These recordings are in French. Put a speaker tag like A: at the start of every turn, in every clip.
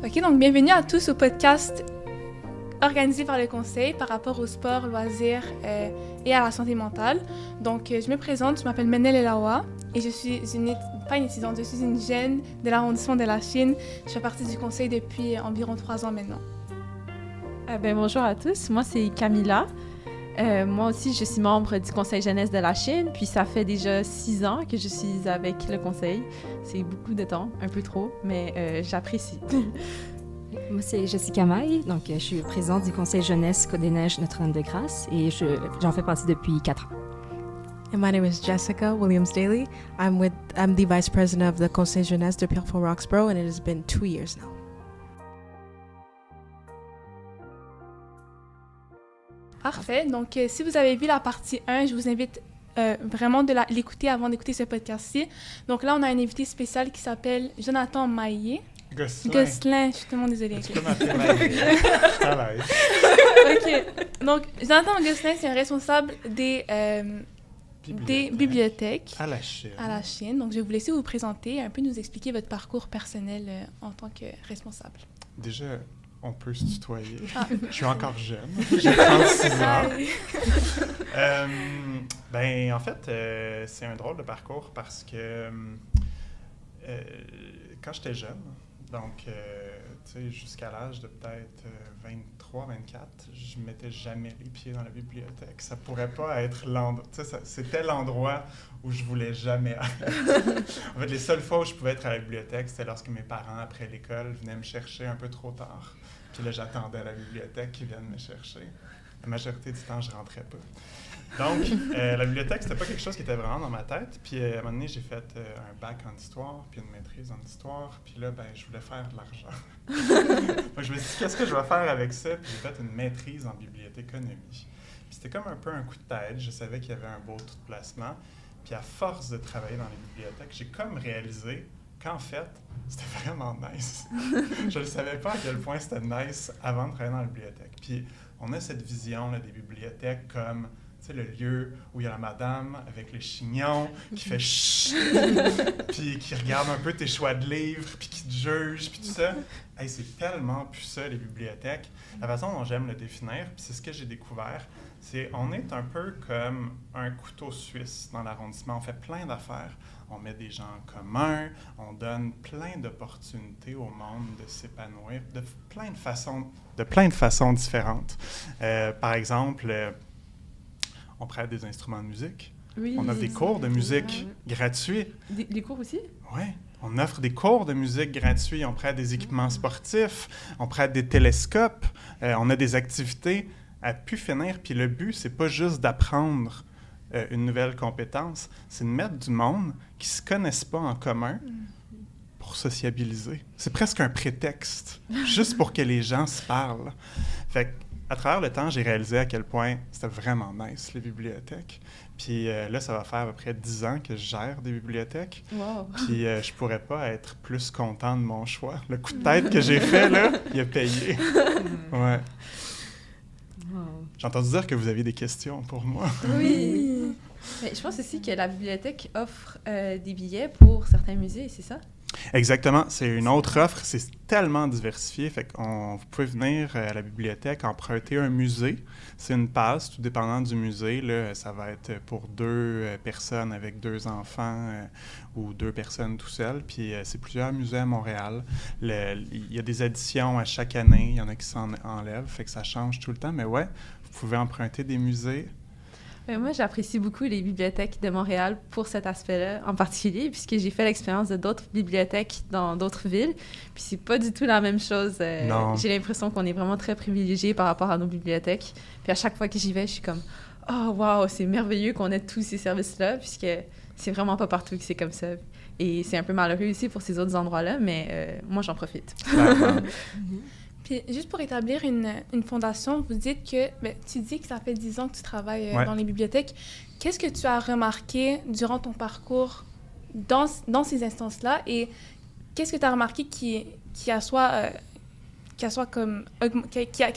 A: OK, donc bienvenue à tous au podcast organisé par le Conseil par rapport au sport, loisirs et à la santé mentale. Donc, je me présente, je m'appelle Menel Elawa et je suis pas une étudiante, je suis une jeune de l'arrondissement de Lachine. Je fais partie du Conseil depuis environ 3 ans maintenant.
B: Bonjour à tous, moi c'est Camilla. Moi aussi, je suis membre du Conseil jeunesse de Lachine, puis ça fait déjà 6 ans que je suis avec le Conseil. C'est beaucoup de temps, un peu trop, mais j'apprécie.
C: Moi, c'est Jessica Maille, donc je suis présidente du Conseil jeunesse Côte-des-Neiges Notre-Dame-de-Grâce et j'en fais partie depuis 4 ans.
D: And my name is Jessica Williams-Daly. I'm the vice president of the Conseil jeunesse de Pierrefonds-Roxborough, and it has been 2 years now.
A: Parfait. Donc, si vous avez vu la partie 1, je vous invite vraiment de l'écouter avant d'écouter ce podcast-ci. Donc là, on a un invité spécial qui s'appelle Jonathan Maillé. Gosselin, je suis tellement désolée.
E: Tu peux m'appeler Maillé. À l'aise.
A: OK. Donc, Jonathan Gosselin, c'est un responsable des bibliothèques
E: à la Chine.
A: Donc, je vais vous laisser vous présenter, un peu nous expliquer votre parcours personnel en tant que responsable.
E: Déjà, on peut se tutoyer. Je suis encore jeune. J'ai 36 ans. En fait, c'est un drôle de parcours parce que quand j'étais jeune, donc, jusqu'à l'âge de peut-être 23, 24, je ne mettais jamais les pieds dans la bibliothèque. Ça pourrait pas être l'endroit... C'était l'endroit où je voulais jamais aller. En fait, les seules fois où je pouvais être à la bibliothèque, c'était lorsque mes parents, après l'école, venaient me chercher un peu trop tard. Puis là, j'attendais à la bibliothèque qu'ils viennent me chercher. La majorité du temps, je rentrais pas. Donc, la bibliothèque, c'était pas quelque chose qui était vraiment dans ma tête. Puis, à un moment donné, j'ai fait un bac en histoire, puis une maîtrise en histoire. Puis là, je voulais faire de l'argent. Donc, je me suis dit, qu'est-ce que je vais faire avec ça? Puis, j'ai fait une maîtrise en bibliothéconomie. Puis, c'était comme un peu un coup de tête. Je savais qu'il y avait un beau taux de placement. Puis, à force de travailler dans les bibliothèques, j'ai comme réalisé qu'en fait, c'était vraiment nice. Je ne savais pas à quel point c'était nice avant de travailler dans la bibliothèque. Puis, on a cette vision là, des bibliothèques comme... Tu sais, le lieu où il y a la madame avec les chignons qui fait chut, puis qui regarde un peu tes choix de livres, puis qui te juge, puis tout ça. Hey, c'est tellement plus ça, les bibliothèques. La façon dont j'aime le définir, puis c'est ce que j'ai découvert, c'est on est un peu comme un couteau suisse dans l'arrondissement. On fait plein d'affaires. On met des gens en commun, on donne plein d'opportunités au monde de s'épanouir de plein de façons différentes. Par exemple... on prête des instruments de musique.
B: Oui,
E: on offre des cours de musique gratuits.
B: Des cours aussi?
E: Oui. On offre des cours de musique gratuits. On prête des équipements sportifs. On prête des télescopes. On a des activités à pu finir. Puis le but, c'est pas juste d'apprendre une nouvelle compétence. C'est de mettre du monde qui ne se connaissent pas en commun pour sociabiliser. C'est presque un prétexte, juste pour que les gens se parlent. Fait que, à travers le temps, j'ai réalisé à quel point c'était vraiment nice, les bibliothèques. Puis là, ça va faire à peu près 10 ans que je gère des bibliothèques.
B: Wow.
E: Puis je pourrais pas être plus content de mon choix. Le coup de tête que j'ai fait, là, il a payé. Ouais.
B: Wow.
E: J'ai entendu dire que vous aviez des questions pour moi.
B: Oui. Mais je pense aussi que la bibliothèque offre des billets pour certains musées, c'est ça?
E: Exactement. C'est une autre offre. C'est tellement diversifié. Fait qu'on vous pouvez venir à la bibliothèque, emprunter un musée. C'est une passe, tout dépendant du musée. Là, ça va être pour 2 personnes avec 2 enfants ou 2 personnes tout seuls. Puis c'est plusieurs musées à Montréal. Il y a des additions à chaque année. Il y en a qui s'en enlèvent. Fait que ça change tout le temps. Mais ouais, vous pouvez emprunter des musées.
B: Moi, j'apprécie beaucoup les bibliothèques de Montréal pour cet aspect-là en particulier, puisque j'ai fait l'expérience de d'autres bibliothèques dans d'autres villes, puis c'est pas du tout la même chose. J'ai l'impression qu'on est vraiment très privilégiés par rapport à nos bibliothèques. Puis à chaque fois que j'y vais, je suis comme « Oh, wow, c'est merveilleux qu'on ait tous ces services-là », puisque c'est vraiment pas partout que c'est comme ça. Et c'est un peu malheureux aussi pour ces autres endroits-là, mais moi, j'en profite.
A: Puis, juste pour établir une fondation, vous dites que... tu dis que ça fait 10 ans que tu travailles dans les bibliothèques. Qu'est-ce que tu as remarqué durant ton parcours dans ces instances-là? Et qu'est-ce que tu as remarqué qui a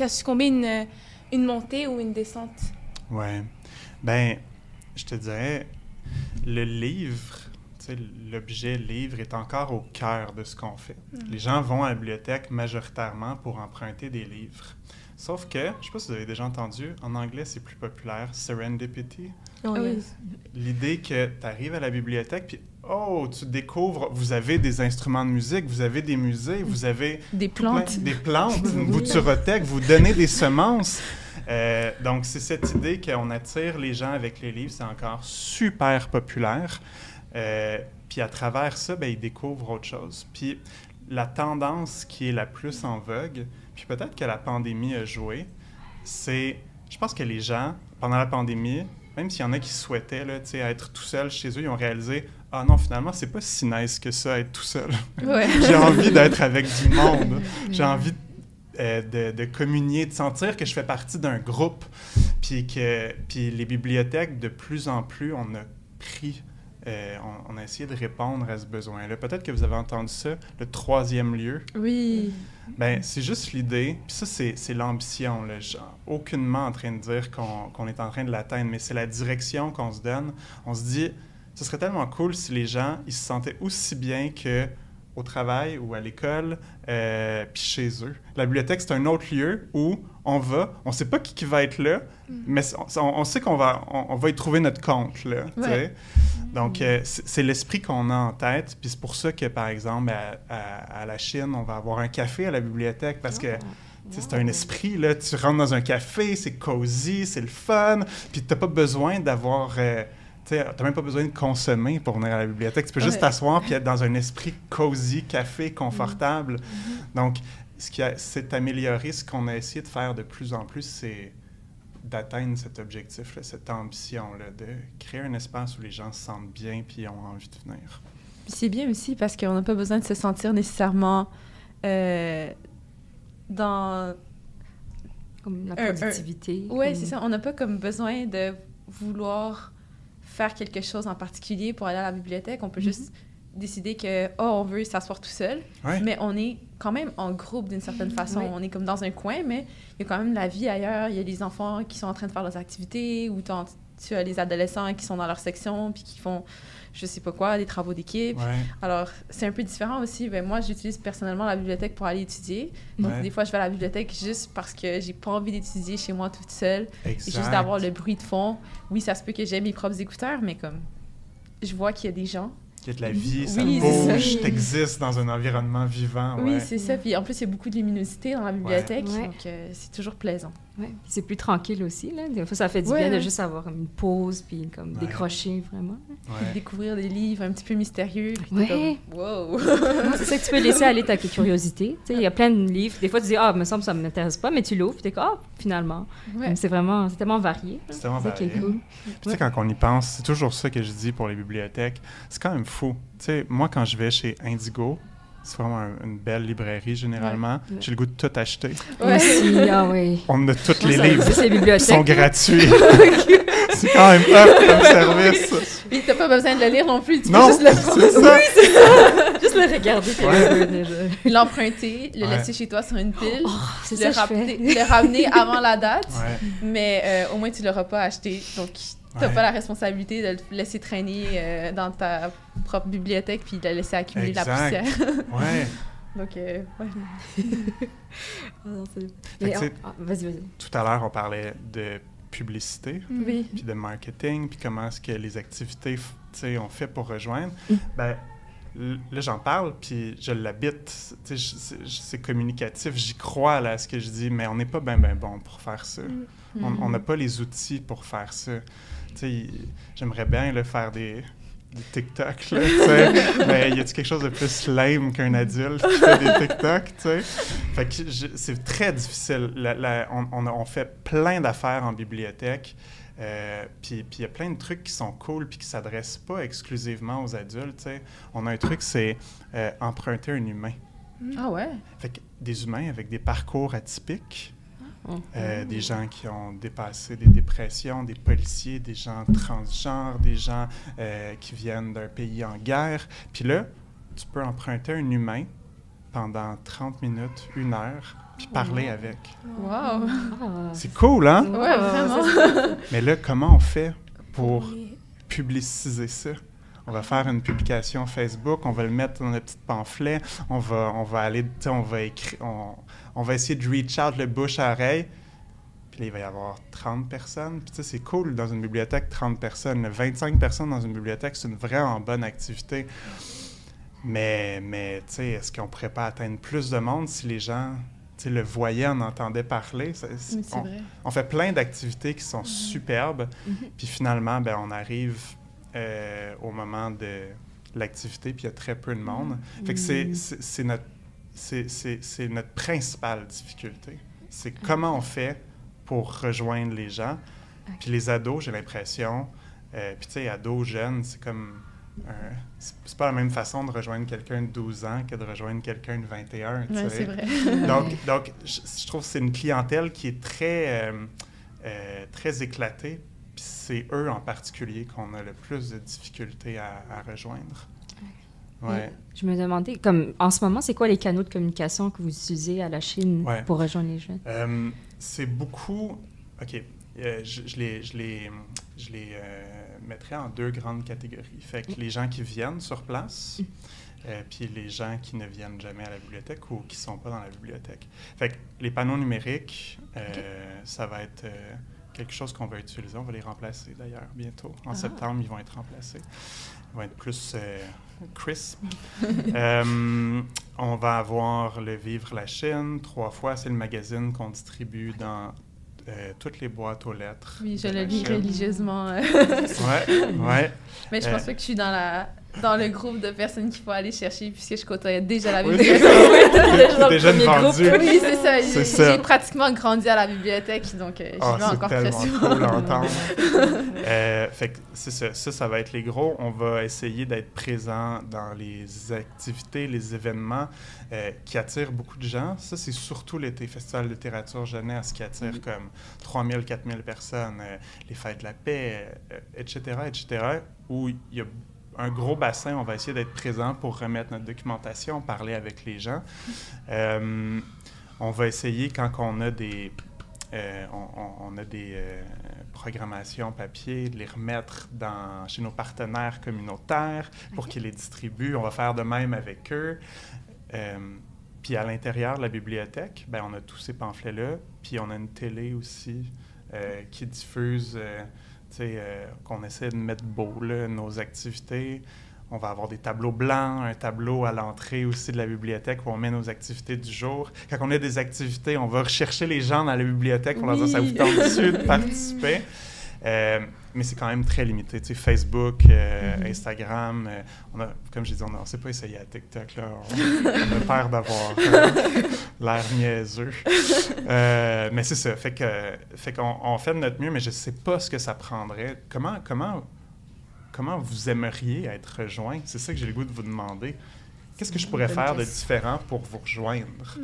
A: succombé une montée ou une descente?
E: Ouais. Je te dirais, le livre, l'objet livre est encore au cœur de ce qu'on fait. Les gens vont à la bibliothèque majoritairement pour emprunter des livres. Sauf que, je ne sais pas si vous avez déjà entendu, en anglais, c'est plus populaire, serendipity.
D: Oh, yes.
E: L'idée que tu arrives à la bibliothèque, puis tu découvres, vous avez des instruments de musique, vous avez des musées, vous avez...
B: Des plantes.
E: Des plantes, une bouturothèque, vous donnez des semences. Donc, c'est cette idée qu'on attire les gens avec les livres, c'est encore super populaire. Puis à travers ça, ils découvrent autre chose. Puis la tendance qui est la plus en vogue, puis peut-être que la pandémie a joué, c'est, je pense que les gens, pendant la pandémie, même s'il y en a qui souhaitaient là, être tout seuls chez eux, ils ont réalisé « Ah non, finalement, c'est pas si nice que ça, être tout seul.
B: Ouais.
E: J'ai envie d'être avec du monde. J'ai envie de communier, de sentir que je fais partie d'un groupe. » Puis les bibliothèques, de plus en plus, on a pris... on a essayé de répondre à ce besoin-là. Peut-être que vous avez entendu ça, le 3e lieu.
B: Oui.
E: Ben, c'est juste l'idée, puis ça, c'est l'ambition. Là. Aucunement en train de dire qu'on est en train de l'atteindre, mais c'est la direction qu'on se donne. On se dit, ce serait tellement cool si les gens, ils se sentaient aussi bien qu'au travail ou à l'école, puis chez eux. La bibliothèque, c'est un autre lieu où on va, on ne sait pas qui va être là, mais on sait qu'on va y trouver notre compte, là, ouais. Donc, c'est l'esprit qu'on a en tête, puis c'est pour ça que, par exemple, à la Chine, on va avoir un café à la bibliothèque, parce que c'est un esprit, là, tu rentres dans un café, c'est cosy, c'est le fun, puis tu n'as pas besoin d'avoir... tu n'as même pas besoin de consommer pour venir à la bibliothèque. Tu peux juste t'asseoir puis être dans un esprit cosy, café, confortable. Donc, ce qui s'est amélioré, ce qu'on a essayé de faire de plus en plus, c'est d'atteindre cet objectif-là, cette ambition-là, de créer un espace où les gens se sentent bien puis ont envie de venir.
B: Puis c'est bien aussi parce qu'on n'a pas besoin de se sentir nécessairement dans...
C: Comme la positivité.
B: Oui, c'est ça. On n'a pas comme besoin de vouloir faire quelque chose en particulier pour aller à la bibliothèque. On peut juste décider que, on veut s'asseoir tout seul, mais on est quand même en groupe d'une certaine façon. On est comme dans un coin, mais il y a quand même la vie ailleurs. Il y a les enfants qui sont en train de faire leurs activités, ou tu as les adolescents qui sont dans leur section puis qui font, je sais pas quoi, des travaux d'équipe. Alors, c'est un peu différent aussi. Ben, moi, j'utilise personnellement la bibliothèque pour aller étudier. Donc, des fois, je vais à la bibliothèque juste parce que j'ai pas envie d'étudier chez moi toute seule. Exact. Et juste d'avoir le bruit de fond. Oui, ça se peut que j'aie mes propres écouteurs, mais comme je vois qu'il y a des gens...
E: Il y a de la vie, ça bouge, t'existes dans un environnement vivant.
B: Oui, c'est ça. Puis en plus, il y a beaucoup de luminosité dans la bibliothèque, donc c'est toujours plaisant.
C: Ouais. C'est plus tranquille aussi, là. Des fois, ça fait du bien de juste avoir une pause, puis comme décrocher, vraiment.
B: Puis découvrir des livres un petit peu mystérieux.
C: Oui.
B: Wow!
C: C'est ça que tu peux laisser aller ta curiosité. Tu sais, il y a plein de livres. Des fois, tu dis, me semble que ça ne m'intéresse pas, mais tu l'ouvres, puis tu es comme, finalement. Ouais. C'est tellement varié.
E: C'est tellement varié.
C: Qui est cool.
E: Tu sais, quand on y pense, c'est toujours ça que je dis pour les bibliothèques. C'est quand même fou. Tu sais, moi, quand je vais chez Indigo, c'est vraiment une belle librairie, généralement. J'ai le goût de tout acheter. On a tous les livres qui sont gratuits. C'est quand même up comme service.
B: Puis t'as pas besoin de le lire non plus. Tu peux juste le prendre.
E: C'est ça.
C: Oui, c'est ça. Juste le regarder.
B: L'emprunter, le laisser chez toi sur une pile.
C: C'est ça
B: le ramener avant la date. Mais au moins, tu l'auras pas acheté. Donc, t'as pas la responsabilité de le laisser traîner dans ta propre bibliothèque puis de le laisser accumuler la poussière. Donc,
C: vas-y.
E: Tout à l'heure, on parlait de publicité, puis de marketing, puis comment est-ce que les activités, on fait pour rejoindre. Ben, là, j'en parle, puis je l'habite. C'est communicatif, j'y crois là, à ce que je dis, mais on n'est pas bien bon pour faire ça. On n'a pas les outils pour faire ça. J'aimerais bien là, faire des TikTok, là, mais y a-t-il quelque chose de plus lame qu'un adulte qui fait des TikTok, Fait que c'est très difficile. On fait plein d'affaires en bibliothèque, puis il y a plein de trucs qui sont cool puis qui s'adressent pas exclusivement aux adultes, On a un truc, c'est emprunter un humain.
B: Ah ouais?
E: Fait que des humains avec des parcours atypiques, des gens qui ont dépassé des dépressions, des policiers, des gens transgenres, des gens qui viennent d'un pays en guerre. Puis là, tu peux emprunter un humain pendant 30 minutes, 1 heure, puis parler avec.
B: Wow!
E: C'est cool, hein?
B: Ouais, vraiment!
E: Mais là, comment on fait pour publiciser ça? on va faire une publication Facebook, on va le mettre dans le petit pamphlet, on va aller, tu sais, on va écrire, on va essayer de reach out le bouche à oreille. Puis là, il va y avoir 30 personnes. Puis tu sais, c'est cool dans une bibliothèque, 30 personnes. 25 personnes dans une bibliothèque, c'est une vraiment bonne activité. Mais tu sais, est-ce qu'on ne pourrait pas atteindre plus de monde si les gens, tu sais, le voyaient, en entendaient parler? On fait plein d'activités qui sont superbes. Puis finalement, ben, on arrive au moment de l'activité, puis il y a très peu de monde. Fait que c'est notre principale difficulté. C'est comment on fait pour rejoindre les gens. Puis les ados, j'ai l'impression, puis tu sais, ados, jeunes, c'est comme... c'est pas la même façon de rejoindre quelqu'un de 12 ans que de rejoindre quelqu'un de 21, tu sais.
B: C'est vrai.
E: donc je trouve que c'est une clientèle qui est très éclatée, puis c'est eux en particulier qu'on a le plus de difficultés à rejoindre. Ouais.
C: Je me demandais, comme en ce moment, c'est quoi les canaux de communication que vous utilisez à la Chine pour rejoindre les jeunes?
E: C'est beaucoup... OK. Je les mettrais en 2 grandes catégories. Fait que les gens qui viennent sur place, puis les gens qui ne viennent jamais à la bibliothèque ou qui ne sont pas dans la bibliothèque. Fait que les panneaux numériques, ça va être quelque chose qu'on va utiliser. On va les remplacer d'ailleurs bientôt. En septembre, ils vont être remplacés. Ils vont être plus crisp. On va avoir le Vivre la Chine 3 fois. C'est le magazine qu'on distribue dans toutes les boîtes aux lettres.
B: Oui, je le lis religieusement.
E: Ouais.
B: Mais je pense pas que je suis dans le groupe de personnes qu'il faut aller chercher puisque je côtoyais déjà la bibliothèque.
E: Déjà vendu.
B: Oui, c'est ça. J'ai pratiquement grandi à la bibliothèque, donc j'y vais encore très souvent.
E: C'est tellement cool à entendre. Fait que c'est ça va être les gros. On va essayer d'être présent dans les activités, les événements qui attirent beaucoup de gens. Ça, c'est surtout l'été, Festival de littérature jeunesse qui attire comme 3000, 4000 personnes, les Fêtes de la paix, etc., où il y a un gros bassin, on va essayer d'être présent pour remettre notre documentation, parler avec les gens. On va essayer, quand on a des programmations papier, de les remettre chez nos partenaires communautaires pour qu'ils les distribuent. On va faire de même avec eux. Puis à l'intérieur de la bibliothèque, ben, on a tous ces pamphlets-là. Puis on a une télé aussi qui diffuse... qu'on essaie de mettre beau, là, nos activités. On va avoir des tableaux blancs, un tableau à l'entrée aussi de la bibliothèque où on met nos activités du jour. Quand on a des activités, on va rechercher les gens dans la bibliothèque pour leur dire « ça vous tente dessus de participer ». Mais c'est quand même très limité. Tu sais, Facebook, Instagram, comme j'ai dit, on ne s'est pas essayé à TikTok. Là. On a peur d'avoir l'air niaiseux. Mais c'est ça. Fait qu'on fait de notre mieux, mais je ne sais pas ce que ça prendrait. Comment vous aimeriez être rejoint? C'est ça que j'ai le goût de vous demander. Qu'est-ce que je pourrais faire de différent pour vous rejoindre?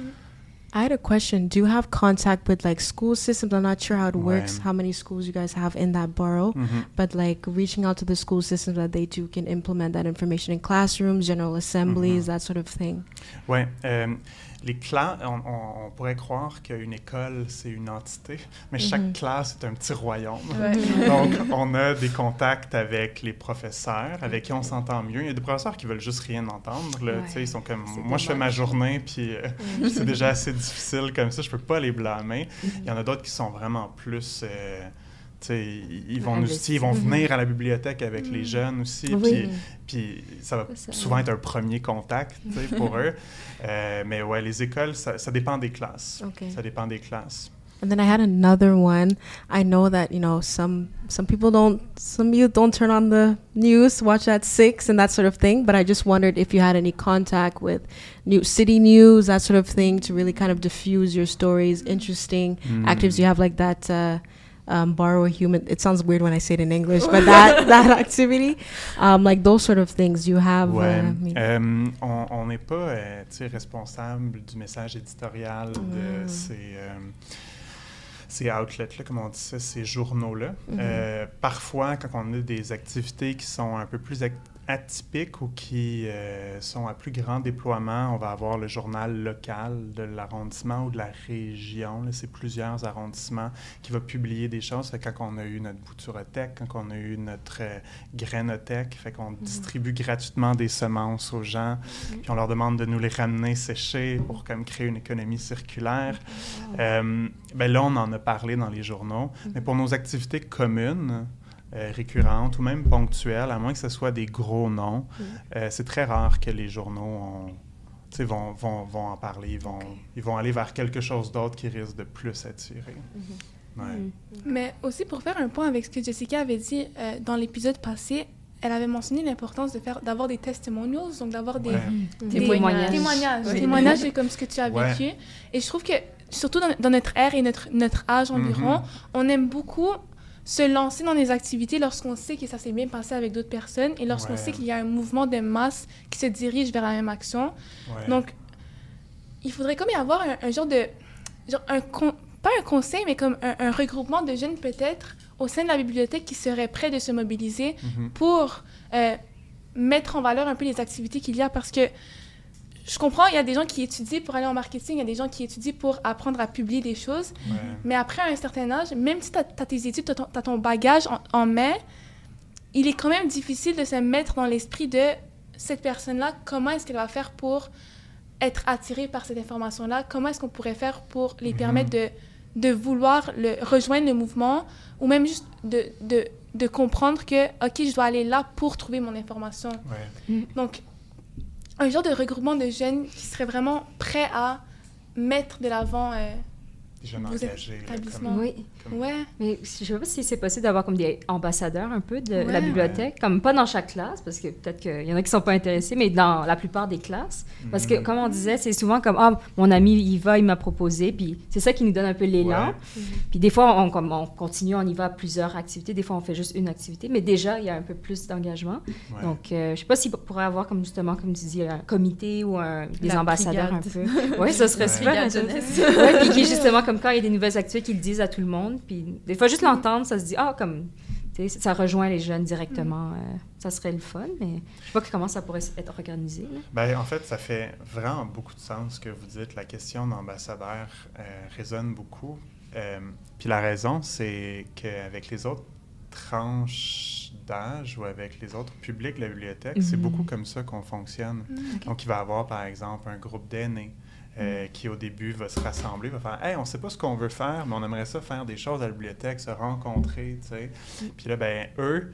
D: I had a question. Do you have contact with like school systems? I'm not sure how it works, how many schools you guys have in that borough, but like reaching out to the school systems that they too can implement that information in classrooms, general assemblies, that sort of thing.
E: Oui. Les classes, on pourrait croire qu'une école, c'est une entité, mais chaque classe est un petit royaume. Donc, on a des contacts avec les professeurs, avec qui on s'entend mieux. Il y a des professeurs qui veulent juste rien entendre. Là, ils sont comme, moi, je fais ma journée, puis c'est déjà assez difficile comme ça, je peux pas les blâmer. Il y en a d'autres qui sont vraiment plus... ils vont venir à la bibliothèque avec les jeunes aussi, puis ça va souvent être un premier contact pour eux. Mais ouais, les écoles, ça dépend des classes. Ça dépend des classes.
D: And then I had another one. I know that, some youth don't turn on the news, watch at 6 and that sort of thing, but I just wondered if you had any contact with city news, that sort of thing, to really kind of diffuse your stories, interesting activities. You have like that... borrow a human, it sounds weird when I say it in English, but that activity, like those sort of things you have.
E: On n'est pas responsable du message éditorial de ces outlets-là, comme on dit ça, ces journaux-là. Parfois, quand on a des activités qui sont un peu plus atypiques ou qui sont à plus grand déploiement, on va avoir le journal local de l'arrondissement ou de la région. Là, c'est plusieurs arrondissements qui vont publier des choses. Fait quand on a eu notre bouturothèque, quand on a eu notre grainothèque, fait qu'on distribue gratuitement des semences aux gens, puis on leur demande de nous les ramener séchées pour comme créer une économie circulaire. Là, on en a parlé dans les journaux. Mais pour nos activités communes, récurrentes ou même ponctuelles, à moins que ce soit des gros noms, c'est très rare que les journaux vont en parler. Ils vont aller vers quelque chose d'autre qui risque de plus attirer.
A: Mais aussi, pour faire un point avec ce que Jessica avait dit dans l'épisode passé, elle avait mentionné l'importance d'avoir des testimonials, donc d'avoir des témoignages comme ce que tu as vécu. Et je trouve que, surtout dans notre ère et notre âge environ, on aime beaucoup se lancer dans des activités lorsqu'on sait que ça s'est bien passé avec d'autres personnes et lorsqu'on sait qu'il y a un mouvement de masse qui se dirige vers la même action. Donc, il faudrait comme y avoir un genre de... pas un conseil, mais comme un regroupement de jeunes peut-être au sein de la bibliothèque qui seraient prêts de se mobiliser pour mettre en valeur un peu les activités qu'il y a, parce que je comprends, il y a des gens qui étudient pour aller en marketing, il y a des gens qui étudient pour apprendre à publier des choses, mais après un certain âge, même si tu as tes études, tu as ton bagage en main, il est quand même difficile de se mettre dans l'esprit de cette personne-là, comment est-ce qu'elle va faire pour être attirée par cette information-là, comment est-ce qu'on pourrait faire pour les permettre de vouloir rejoindre le mouvement, ou même juste de comprendre que, OK, je dois aller là pour trouver mon information. Donc, un genre de regroupement de jeunes qui seraient vraiment prêts à mettre de l'avant
E: des jeunes engagés.
C: Mais je sais pas si c'est possible d'avoir comme des ambassadeurs un peu de la bibliothèque, comme pas dans chaque classe, parce que peut-être qu'il y en a qui sont pas intéressés, mais dans la plupart des classes. Parce que, comme on disait, c'est souvent comme « Ah, mon ami, il m'a proposé », puis c'est ça qui nous donne un peu l'élan. Puis des fois, on continue, on y va à plusieurs activités, des fois, on fait juste une activité, mais déjà, il y a un peu plus d'engagement. Donc, je sais pas s'il pourrait avoir, comme justement, comme tu dis, un comité ou des ambassadeurs un peu. Oui, ça serait super intéressant. Puis qui, justement, comme quand il y a des nouvelles activités, qu'ils le disent à tout le monde. Puis des fois, juste l'entendre, ça se dit, ça rejoint les jeunes directement. Ça serait le fun, mais je sais pas comment ça pourrait être organisé.
E: En fait, ça fait vraiment beaucoup de sens ce que vous dites. La question d'ambassadeur résonne beaucoup. Puis la raison, c'est qu'avec les autres tranches d'âge ou avec les autres publics de la bibliothèque, c'est beaucoup comme ça qu'on fonctionne. Donc, il va y avoir, par exemple, un groupe d'aînés qui, au début, va se rassembler, va faire « Hey, on ne sait pas ce qu'on veut faire, mais on aimerait ça faire des choses à la bibliothèque, se rencontrer, tu sais. » Puis là, eux,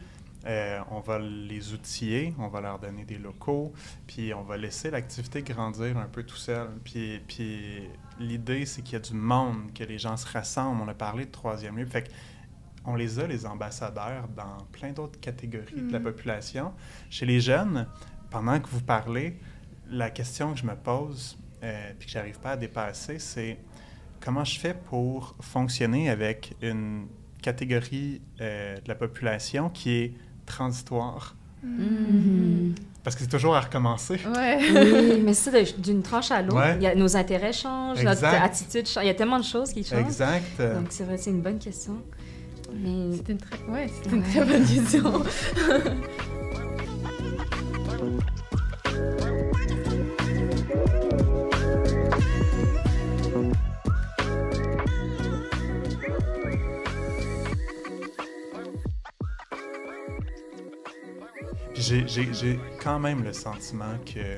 E: on va les outiller, on va leur donner des locaux, puis on va laisser l'activité grandir un peu tout seul. Puis l'idée, c'est qu'il y a du monde, que les gens se rassemblent. On a parlé de troisième lieu. Fait qu'on les a, les ambassadeurs, dans plein d'autres catégories de la population. Chez les jeunes, pendant que vous parlez, la question que je me pose, puis que je n'arrive pas à dépasser, c'est comment je fais pour fonctionner avec une catégorie de la population qui est transitoire. Parce que c'est toujours à recommencer.
C: Oui, mais c'est d'une tranche à l'autre. Nos intérêts changent, notre attitude change. Il y a tellement de choses qui changent.
E: Exact.
C: Donc, c'est vrai, c'est une bonne question. Mais...
B: C'est une très bonne question.
E: J'ai quand même le sentiment que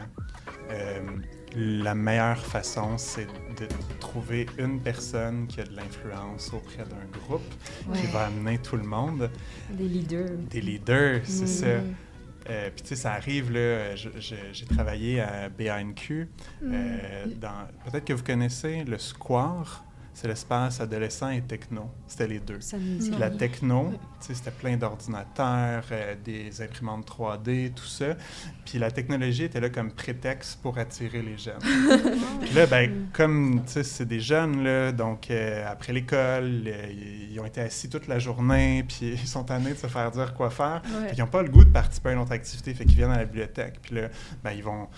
E: la meilleure façon, c'est de trouver une personne qui a de l'influence auprès d'un groupe, qui va amener tout le monde.
C: Des leaders.
E: Des leaders, c'est ça. Puis tu sais, ça arrive, là, j'ai travaillé à BANQ, peut-être que vous connaissez le Square. C'est l'espace adolescent et techno. C'était les deux. Puis la techno, c'était plein d'ordinateurs, des imprimantes 3D, tout ça. Puis la technologie était là comme prétexte pour attirer les jeunes. Puis là, comme c'est des jeunes, là, donc après l'école, ils ont été assis toute la journée, puis ils sont tannés de se faire dire quoi faire. Puis ils n'ont pas le goût de participer à une autre activité, fait qu'ils viennent à la bibliothèque. Puis là, ils vont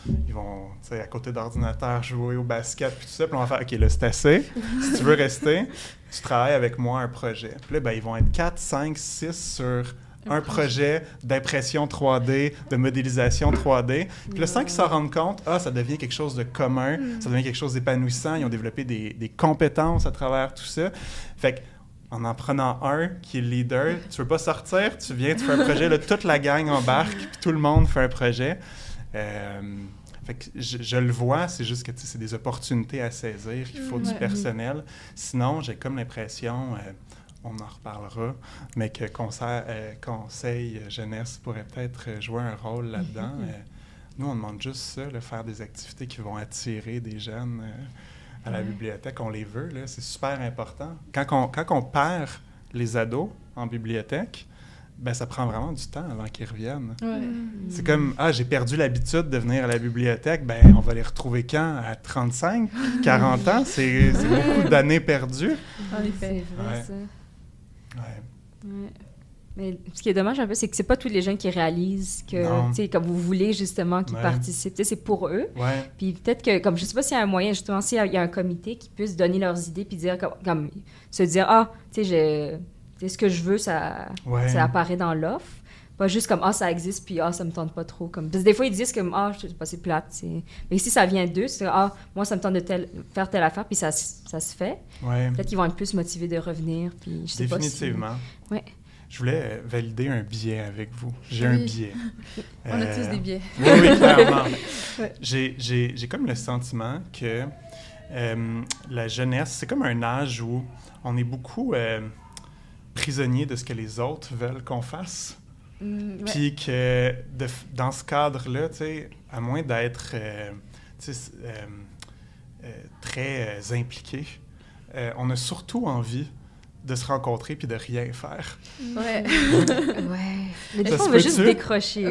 E: à côté d'ordinateurs jouer au basket, puis tout ça. Puis on va faire, OK, là, c'est assez. Si tu veux rester, tu travailles avec moi un projet. Puis là, ils vont être 4, 5, 6 sur un projet d'impression 3D, de modélisation 3D. Puis là, sans qu'ils s'en rendent compte, ça devient quelque chose de commun, ça devient quelque chose d'épanouissant. Ils ont développé des compétences à travers tout ça. Fait qu'en prenant un qui est le leader, tu veux pas sortir, tu viens, tu fais un projet, là, toute la gang embarque, puis tout le monde fait un projet. Fait que je le vois, c'est juste que c'est des opportunités à saisir, il faut du personnel. Sinon, j'ai comme l'impression... on en reparlera, mais que conseil jeunesse pourrait peut-être jouer un rôle là-dedans. Nous, on demande juste ça, faire des activités qui vont attirer des jeunes à la bibliothèque. On les veut, là, c'est super important. Quand on perd les ados en bibliothèque, ben ça prend vraiment du temps avant qu'ils reviennent. C'est comme, j'ai perdu l'habitude de venir à la bibliothèque, ben on va les retrouver quand? À 35, 40 ans? C'est beaucoup d'années perdues.
C: En effet. C'est vrai, ça.
E: Ouais.
C: Mais ce qui est dommage un peu, c'est que c'est pas tous les jeunes qui réalisent que, tu sais, comme vous voulez justement qu'ils participent, tu sais, c'est pour eux. Puis peut-être que, comme je sais pas s'il y a un moyen, justement, s'il y a un comité qui puisse donner leurs idées puis dire, comme se dire, tu sais, ce que je veux, ça apparaît dans l'offre. Pas juste comme, ça existe, puis ça me tente pas trop. Parce que des fois, ils disent comme, je sais pas, c'est plate. T'sais. Mais si ça vient d'eux, c'est moi, ça me tente de faire telle affaire, puis ça se fait. Peut-être qu'ils vont être plus motivés de revenir, puis je sais pas si...
E: Définitivement. Je voulais valider un billet avec vous. J'ai un billet.
B: On a tous des billets.
E: Oui, clairement. J'ai comme le sentiment que la jeunesse, c'est comme un âge où on est beaucoup prisonnier de ce que les autres veulent qu'on fasse. Puis que dans ce cadre-là, tu sais, à moins d'être très impliqué, on a surtout envie de se rencontrer puis de rien faire.
C: Mais des fois, on veut juste décrocher.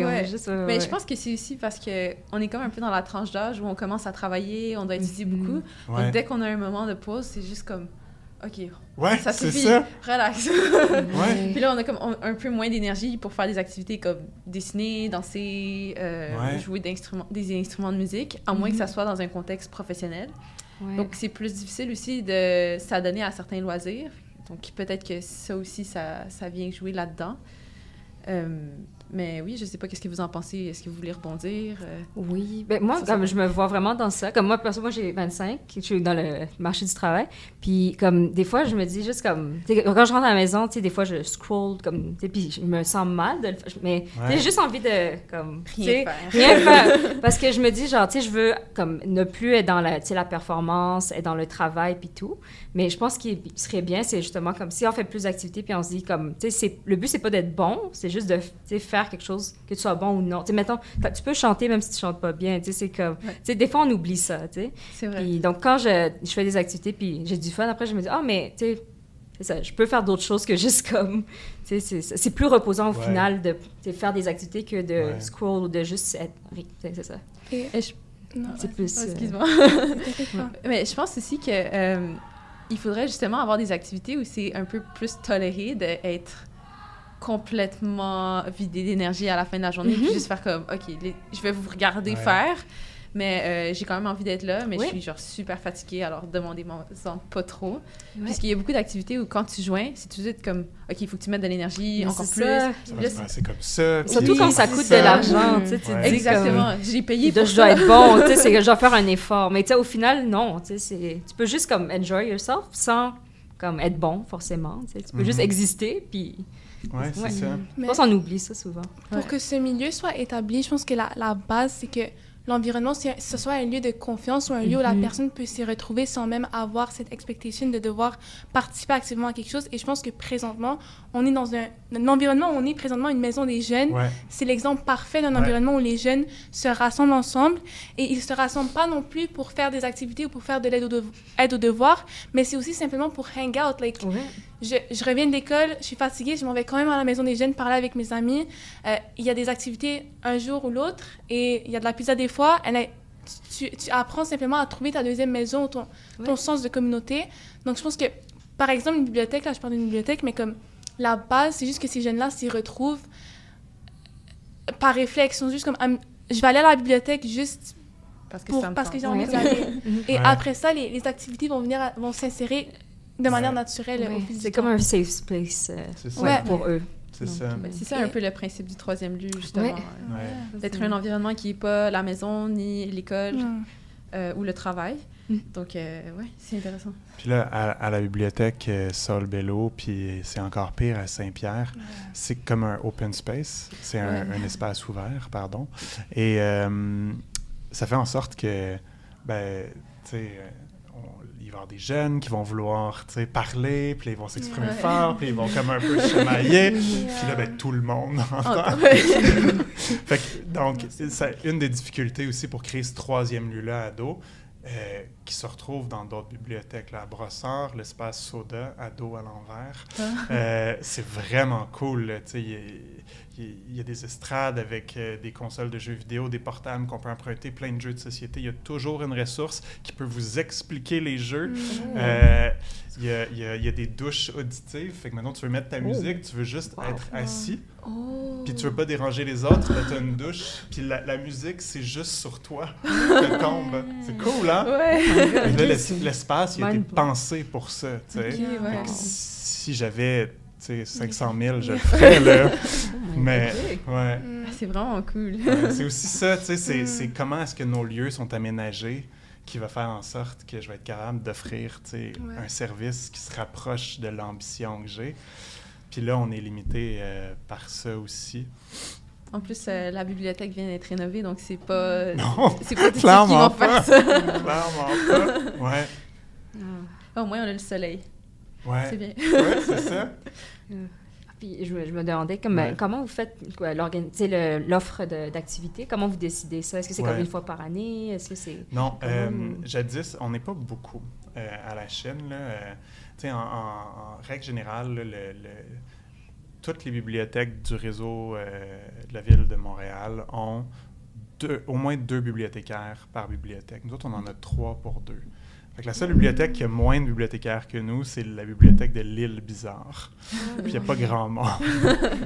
B: Mais je pense que c'est aussi parce qu'on est comme un peu dans la tranche d'âge où on commence à travailler, on doit étudier beaucoup. Donc, dès qu'on a un moment de pause, c'est juste comme... OK, ça suffit, relax. Puis là, on a comme un peu moins d'énergie pour faire des activités comme dessiner, danser, jouer des instruments de musique, à moins que ça soit dans un contexte professionnel. Donc, c'est plus difficile aussi de s'adonner à certains loisirs. Donc, peut-être que ça aussi, ça vient jouer là-dedans. Mais oui, je sais pas, qu'est-ce que vous en pensez? Est-ce que vous voulez rebondir?
C: Oui, ben moi, comme je me vois vraiment dans ça. Comme moi, j'ai 25, je suis dans le marché du travail. Puis, comme, des fois, je me dis juste comme... Quand je rentre à la maison, tu sais, des fois, je scroll, comme, tu sais, puis je me sens mal. Mais j'ai juste envie de, comme... Rien faire. Parce que je me dis, genre, tu sais, je veux, comme, ne plus être dans la performance, être dans le travail, puis tout. Mais je pense qu'il serait bien, c'est justement comme si on fait plus d'activités, puis on se dit, comme, tu sais, le but, c'est pas d'être bon, c'est juste de, tu sais, faire quelque chose, que tu sois bon ou non. Tu sais, mettons, tu peux chanter même si tu chantes pas bien, tu sais, c'est comme... Tu sais, des fois, on oublie ça, tu sais.
B: C'est vrai.
C: Puis, donc, quand je fais des activités, puis j'ai du fun, après, je me dis, mais, tu sais, c'est ça, je peux faire d'autres choses que juste comme... Tu sais, c'est plus reposant au final de faire des activités que de scroll ou de juste être... C'est ça.
B: Non,
C: c'est plus...
B: excuse-moi. Mais je pense aussi que il faudrait justement avoir des activités où c'est un peu plus toléré d'être complètement vidé d'énergie à la fin de la journée, puis juste faire comme, OK, je vais vous regarder faire, mais j'ai quand même envie d'être là, mais je suis genre super fatiguée, alors demandez-moi pas trop. Puisqu'il y a beaucoup d'activités où quand tu joins, c'est tout de suite comme, OK, il faut que tu mettes de l'énergie, encore plus.
E: C'est comme ça.
C: Surtout quand ça coûte de l'argent, tu sais.
B: Exactement. J'ai payé pour ça.
C: Je dois être bon, tu sais, c'est que je dois faire un effort. Mais tu sais, au final, non, tu sais, tu peux juste comme enjoy yourself sans comme être bon, forcément. Tu peux juste exister, puis...
E: Oui, c'est ça.
C: Je pense qu'on oublie ça souvent.
A: Pour que ce milieu soit établi, je pense que la base, c'est que l'environnement, ce soit un lieu de confiance ou un lieu où la personne peut s'y retrouver sans même avoir cette expectation de devoir participer activement à quelque chose. Et je pense que présentement, on est dans un environnement où on est présentement une maison des jeunes. C'est l'exemple parfait d'un environnement où les jeunes se rassemblent ensemble. Et ils ne se rassemblent pas non plus pour faire des activités ou pour faire de l'aide aux devoirs, mais c'est aussi simplement pour hang out. Like, je reviens de l'école, je suis fatiguée, je m'en vais quand même à la maison des jeunes parler avec mes amis. Il y a des activités un jour ou l'autre et il y a de la pizza des fois. Tu apprends simplement à trouver ta deuxième maison, ton sens de communauté. Donc, je pense que, par exemple, une bibliothèque, là, je parle d'une bibliothèque, mais comme la base, c'est juste que ces jeunes-là s'y retrouvent par réflexe. Ils sont juste comme, je vais aller à la bibliothèque juste parce que j'ai envie d'y aller. Et après ça, les activités vont s'insérer de manière naturelle au fil du temps.
C: C'est comme un safe place pour eux.
E: C'est ça.
B: C'est ça un peu le principe du troisième lieu, justement. D'être un environnement qui n'est pas la maison, ni l'école, ou le travail. Donc, c'est intéressant.
E: Puis là, à la bibliothèque Sol Bello, puis c'est encore pire à Saint-Pierre, c'est comme un open space, c'est un espace ouvert, pardon. Et ça fait en sorte que, tu sais, il va y avoir des jeunes qui vont vouloir, tu sais, parler, puis ils vont s'exprimer fort, puis ils vont comme un peu chamailler, puis là, tout le monde entend. Fait que, donc, c'est une des difficultés aussi pour créer ce troisième lieu-là à dos, qui se retrouve dans d'autres bibliothèques. Là, à Brossard, l'espace Soda, à dos à l'envers. C'est vraiment cool. Tu sais, il y a des estrades avec des consoles de jeux vidéo, des portables qu'on peut emprunter, plein de jeux de société. Il y a toujours une ressource qui peut vous expliquer les jeux. Il y a des douches auditives. Fait que maintenant, tu veux mettre ta musique, tu veux juste être assis. Puis tu veux pas déranger les autres, tu as une douche. Puis la musique, c'est juste sur toi qu'elle tombe. C'est cool, hein? Et là, l'espace, il a été pensé pour ça. Si j'avais 500 000, je le ferais, là. Mais,
B: c'est vraiment cool.
E: C'est aussi ça, c'est comment est-ce que nos lieux sont aménagés qui va faire en sorte que je vais être capable d'offrir un service qui se rapproche de l'ambition que j'ai. Puis là, on est limité par ça aussi.
B: En plus, la bibliothèque vient d'être rénovée, donc c'est pas...
E: Non,
B: c'est pas tout ça qui vont faire ça.
E: Clairement pas.
B: Au moins, on a le soleil. C'est bien.
E: C'est ça.
C: Puis je me demandais comment vous faites l'offre d'activités, comment vous décidez ça? Est-ce que c'est comme une fois par année? Est-ce que c'est...
E: Non, jadis, on n'est pas beaucoup à la Chine. En règle générale, toutes les bibliothèques du réseau de la ville de Montréal ont au moins 2 bibliothécaires par bibliothèque. Nous autres, on en a 3 pour 2. Fait que la seule bibliothèque qui a moins de bibliothécaires que nous, c'est la bibliothèque de l'Île Bizarre. Puis il n'y a pas grand monde.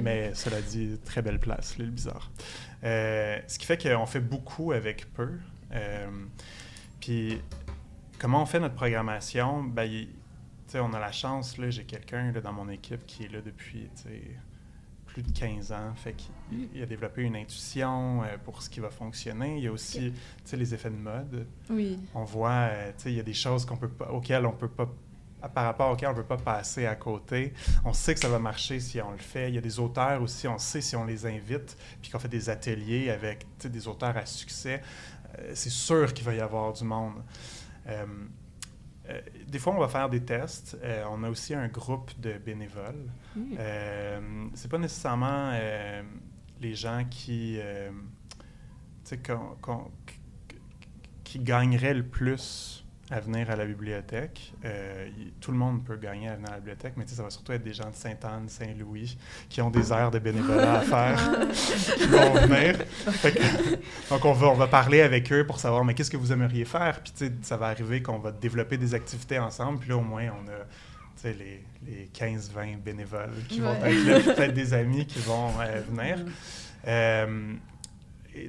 E: Mais cela dit, très belle place, l'Île Bizarre. Ce qui fait qu'on fait beaucoup avec peu. Puis comment on fait notre programmation? On a la chance, là, j'ai quelqu'un dans mon équipe qui est là depuis plus de 15 ans. Fait qu'il a développé une intuition pour ce qui va fonctionner. Il y a aussi les effets de mode.
B: Oui.
E: On voit, il y a des choses auxquelles on peut pas, par rapport auxquelles on ne peut pas passer à côté. On sait que ça va marcher si on le fait. Il y a des auteurs aussi, on sait si on les invite, puis qu'on fait des ateliers avec des auteurs à succès. C'est sûr qu'il va y avoir du monde. Des fois, on va faire des tests. On a aussi un groupe de bénévoles. C'est pas nécessairement les gens qui gagneraient le plus à venir à la bibliothèque. Tout le monde peut gagner à venir à la bibliothèque, mais ça va surtout être des gens de Sainte-Anne, Saint-Louis, qui ont des heures de bénévolat à faire, qui vont venir. Donc, on va parler avec eux pour savoir, mais qu'est-ce que vous aimeriez faire? Puis, ça va arriver qu'on va développer des activités ensemble, puis là, au moins, on a les 15-20 bénévoles qui vont être là, puis peut-être des amis qui vont venir.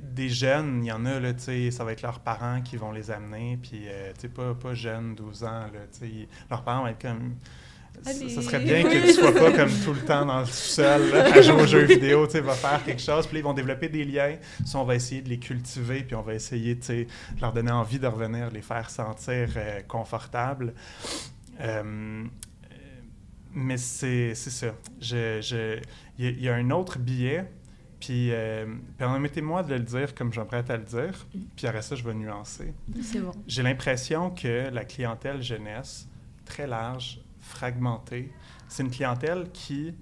E: Des jeunes, il y en a, là, ça va être leurs parents qui vont les amener, puis pas jeunes, 12 ans, là, leurs parents vont être comme... Ça serait bien que tu sois pas comme tout le temps dans le sous-sol, là, à jouer aux jeux vidéo, va faire quelque chose, puis là, ils vont développer des liens. Ça, on va essayer de les cultiver, puis on va essayer, de leur donner envie de revenir, de les faire sentir confortables. Mais c'est ça. Il y a un autre biais. Puis, permettez-moi de le dire comme je m'apprête à le dire, puis après ça, je vais nuancer.
B: C'est bon.
E: J'ai l'impression que la clientèle jeunesse, très large, fragmentée, c'est une clientèle qui,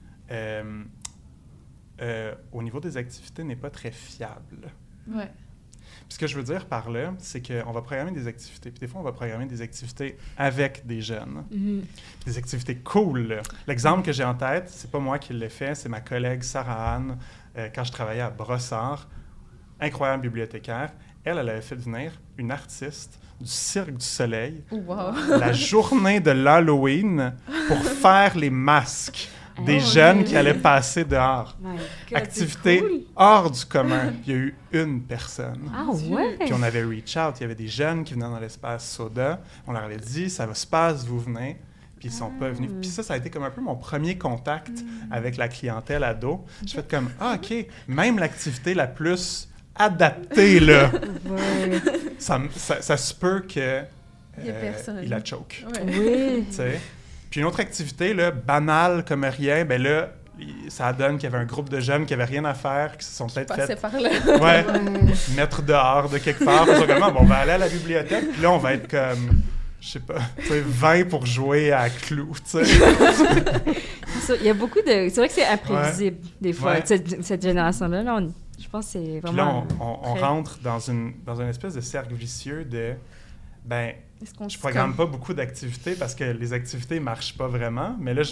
E: au niveau des activités, n'est pas très fiable.
B: Ouais.
E: Puis ce que je veux dire par là, c'est qu'on va programmer des activités. Puis des fois, on va programmer des activités avec des jeunes. Des activités cool, là. L'exemple que j'ai en tête, c'est pas moi qui l'ai fait, c'est ma collègue Sarah Anne, quand je travaillais à Brossard, incroyable bibliothécaire. Elle avait fait venir une artiste du Cirque du Soleil la journée de l'Halloween pour faire les masques des jeunes qui allaient passer dehors. Activité hors du commun. Il y a eu une personne.
C: Ah ouais?
E: Puis on avait reach out. Il y avait des jeunes qui venaient dans l'espace Soda. On leur avait dit, ça va se passer, vous venez. puis ils sont pas venus. Puis ça a été comme un peu mon premier contact avec la clientèle ado. J'ai fait comme, OK, même l'activité la plus adaptée, là, ça se peut que il la choke.
C: Oui.
E: T'sais. Puis une autre activité, là, banale comme rien, ben là, ça donne qu'il y avait un groupe de jeunes qui n'avaient rien à faire, qui se sont peut-être fait mettre dehors de quelque part. Ils sont comme, bon, on va aller à la bibliothèque, puis là, on va être comme, je sais pas, 20 pour jouer à Clou, tu sais.
C: Il y a beaucoup de... C'est vrai que c'est imprévisible, des fois, cette génération-là. Là, je pense que c'est vraiment...
E: Puis là, on rentre dans une espèce de cercle vicieux de... Ben, je programme pas beaucoup d'activités parce que les activités marchent pas vraiment. Mais là,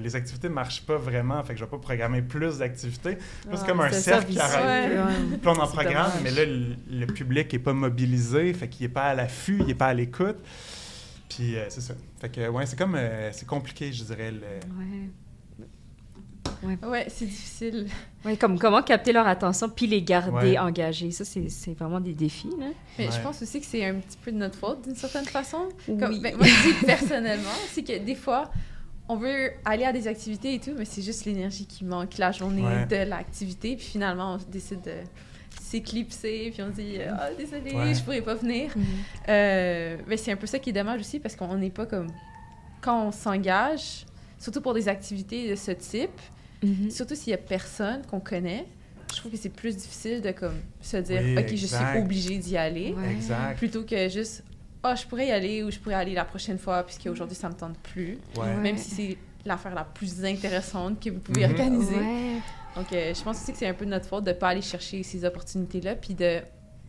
E: les activités marchent pas vraiment, fait que je vais pas programmer plus d'activités. C'est comme un cercle qui arrête. Puis on en programme, mais là, le public est pas mobilisé, fait qu'il est pas à l'affût, il est pas à l'écoute. Puis c'est ça. Fait que, c'est comme... c'est compliqué, je dirais.
B: Ouais, c'est difficile.
C: Oui, comment capter leur attention puis les garder engagés. Ça, c'est vraiment des défis, là.
B: Mais je pense aussi que c'est un petit peu de notre faute, d'une certaine façon. Moi, je dis personnellement, c'est que des fois, on veut aller à des activités et tout, mais c'est juste l'énergie qui manque la journée de l'activité. Puis finalement, on décide de s'éclipser, puis on dit « Ah, désolé, je pourrais pas venir. Mais c'est un peu ça qui est dommage aussi, parce qu'on n'est pas comme... Quand on s'engage, surtout pour des activités de ce type, surtout s'il y a personne qu'on connaît, je trouve que c'est plus difficile de comme se dire « OK, je suis obligée d'y aller plutôt que juste « Ah, je pourrais y aller ou je pourrais aller la prochaine fois puisqu'aujourd'hui, ça me tente plus. » Même si c'est l'affaire la plus intéressante que vous pouvez organiser. Donc, je pense aussi que c'est un peu de notre faute de ne pas aller chercher ces opportunités-là puis de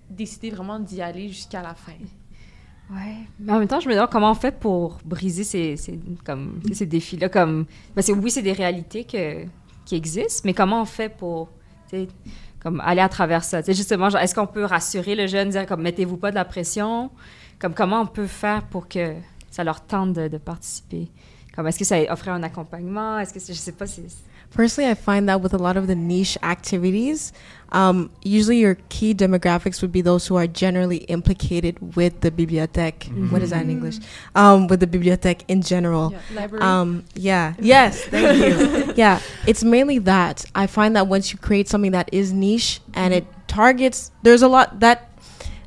B: décider vraiment d'y aller jusqu'à la fin.
C: Ouais. Mais en même temps, je me demande comment on fait pour briser ces défis-là. Parce que oui, c'est des réalités qui existent, mais comment on fait pour comme aller à travers ça? Justement, genre, est-ce qu'on peut rassurer le jeune, dire comme mettez-vous pas de la pression? Comment on peut faire pour que ça leur tente de participer? Est-ce que ça offrait un accompagnement? Est-ce que je sais pas si...
D: Personally, I find that with a lot of the niche activities, usually your key demographics would be those who are generally implicated with the bibliothèque. What is that in English? With the bibliothèque in general.
B: Yeah, library.
D: Yes, thank you. Yeah, it's mainly that. I find that once you create something that is niche and it targets, there's a lot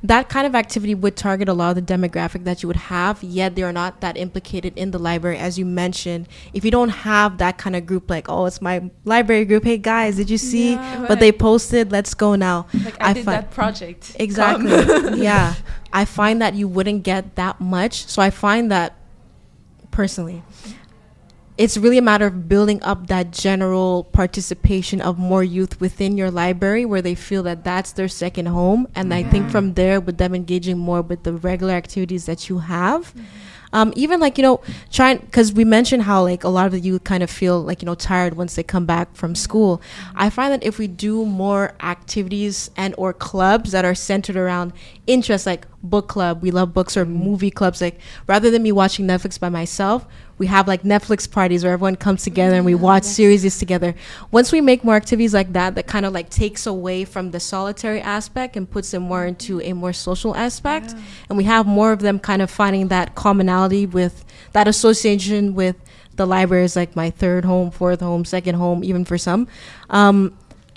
D: that kind of activity would target a lot of the demographic that you would have, yet they are not that implicated in the library. As you mentioned, if you don't have that kind of group, like, oh, it's my library group, hey guys, did you see? But they posted, let's go now.
B: Like I did that project.
D: Exactly. Yeah. I find that you wouldn't get that much. So I find that, personally, it's really a matter of building up that general participation of more youth within your library where they feel that that's their second home. And I think from there, with them engaging more with the regular activities that you have, even like, trying, because we mentioned how like a lot of the youth kind of feel like, tired once they come back from school. I find that if we do more activities and or clubs that are centered around interests, like book club, we love books, or movie clubs, like rather than me watching Netflix by myself, we have like Netflix parties where everyone comes together and we watch series together. Once we make more activities like that kind of like takes away from the solitary aspect and puts them more into a more social aspect, and we have more of them kind of finding that commonality with that association with the library is like my third home, fourth home, second home, even for some.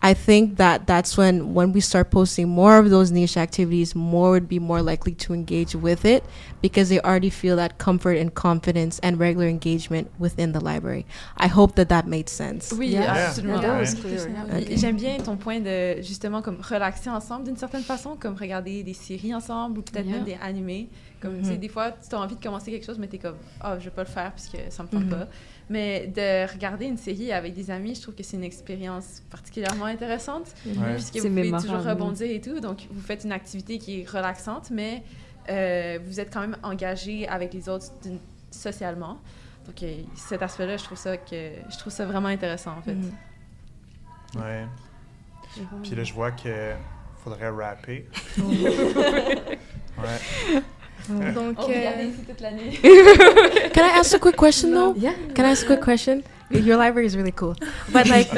D: I think that's when we start posting more of those niche activities, more would be more likely to engage with it because they already feel that comfort and confidence and regular engagement within the library. I hope that made sense.
B: Oui, absolument. J'aime bien ton point de justement comme relaxer ensemble d'une certaine façon, comme regarder des séries ensemble ou peut-être même des animés. Comme tu sais, des fois, tu as envie de commencer quelque chose, mais tu es comme « Ah, je vais pas le faire parce que ça me tente pas ». Mais de regarder une série avec des amis, je trouve que c'est une expérience particulièrement intéressante, puisque vous pouvez toujours rebondir et tout. Donc, vous faites une activité qui est relaxante, mais vous êtes quand même engagé avec les autres socialement. Donc, cet aspect-là, je trouve ça vraiment intéressant, en fait.
E: Ouais. Puis là, je vois qu'il faudrait rapper.
B: Donc, on regarde ici toute l'année.
D: Can I ask a quick question though? Yeah. Can I ask a quick question? Your library is really cool, but like,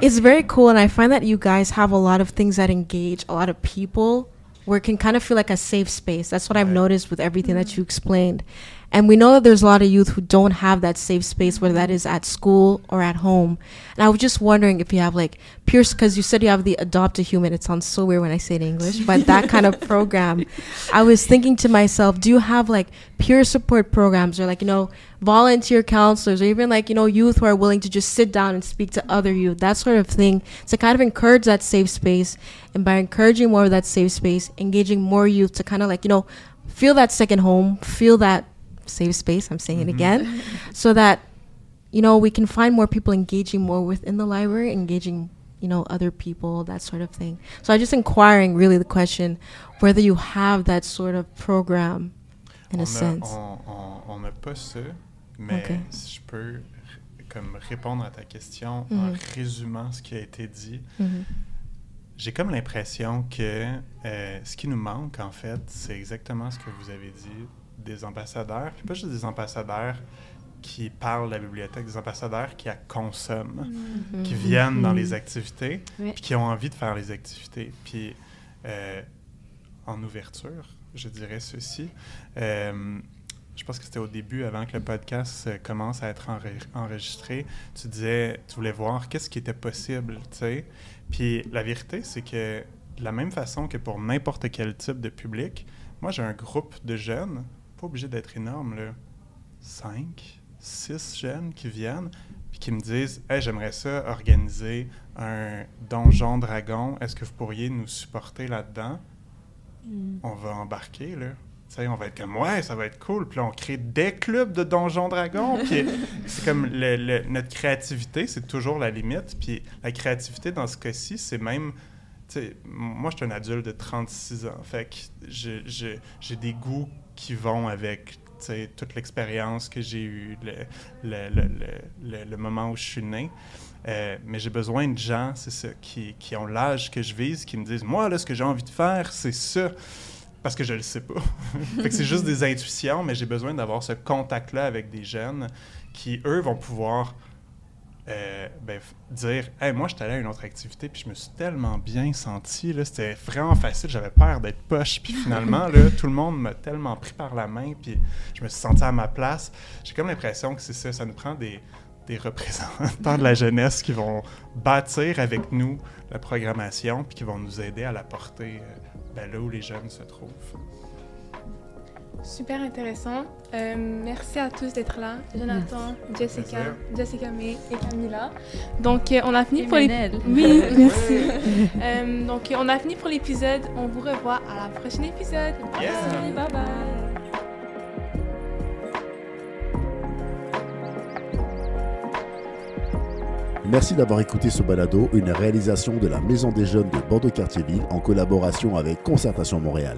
D: it's very cool, and I find that you guys have a lot of things that engage a lot of people, where it can kind of feel like a safe space. That's what I've noticed with everything that you explained. And we know that there's a lot of youth who don't have that safe space, whether that is at school or at home. And I was just wondering if you have like peer, because you said you have the Adopt a Human. It sounds so weird when I say it in English, but that kind of program. I was thinking to myself, do you have like peer support programs or like, you know, volunteer counselors or even like, you know, youth who are willing to just sit down and speak to other youth, that sort of thing, to kind of encourage that safe space. And by encouraging more of that safe space, engaging more youth to kind of like, you know, feel that second home, feel that safe space, I'm saying it again, so that, you know, we can find more people engaging more within the library, engaging, you know, other people, that sort of thing. So I'm just inquiring really the question, whether you have that sort of program in a sense.
E: On n'a pas ça, mais si je peux comme répondre à ta question en résumant ce qui a été dit, j'ai comme l'impression que ce qui nous manque, en fait, c'est exactement ce que vous avez dit, des ambassadeurs, puis pas juste des ambassadeurs qui parlent de la bibliothèque, des ambassadeurs qui la consomment, qui viennent dans les activités, puis qui ont envie de faire les activités. Puis, en ouverture, je dirais ceci. Je pense que c'était au début, avant que le podcast commence à être enregistré, tu disais, tu voulais voir qu'est-ce qui était possible, tu sais. Puis la vérité, c'est que de la même façon que pour n'importe quel type de public, moi, j'ai un groupe de jeunes, pas obligé d'être énorme, là, 5, 6 jeunes qui viennent, puis qui me disent « Hey, j'aimerais ça organiser un donjon dragon, est-ce que vous pourriez nous supporter là-dedans? » On va embarquer, là. T'sais, on va être comme « Ouais, ça va être cool. » Puis là, on crée des clubs de donjons dragons. Puis c'est comme notre créativité, c'est toujours la limite. Puis la créativité, dans ce cas-ci, c'est même... moi, je suis un adulte de 36 ans. Fait que j'ai des goûts qui vont avec toute l'expérience que j'ai eue, le moment où je suis né. Mais j'ai besoin de gens, c'est ça, qui ont l'âge que je vise, qui me disent « Moi, là, ce que j'ai envie de faire, c'est ça. » Parce que je le sais pas. Fait que c'est juste des intuitions, mais j'ai besoin d'avoir ce contact-là avec des jeunes qui, eux, vont pouvoir dire « Hey, moi, je suis allé à une autre activité, puis je me suis tellement bien senti, là, c'était vraiment facile, j'avais peur d'être poche, puis finalement, là, tout le monde m'a tellement pris par la main, puis je me suis senti à ma place. » J'ai comme l'impression que c'est ça, ça nous prend des représentants de la jeunesse qui vont bâtir avec nous la programmation, puis qui vont nous aider à la porter là où les jeunes se trouvent.
A: Super intéressant. Merci à tous d'être là. Jonathan, Jessica May et Camilla. Donc, on a fini pour l'épisode. Oui, merci. Donc, on a fini pour l'épisode. On vous revoit à la prochaine épisode. Bye bye.
F: Merci d'avoir écouté ce balado, une réalisation de la Maison des Jeunes de Bordeaux-Cartierville en collaboration avec Concertation Montréal.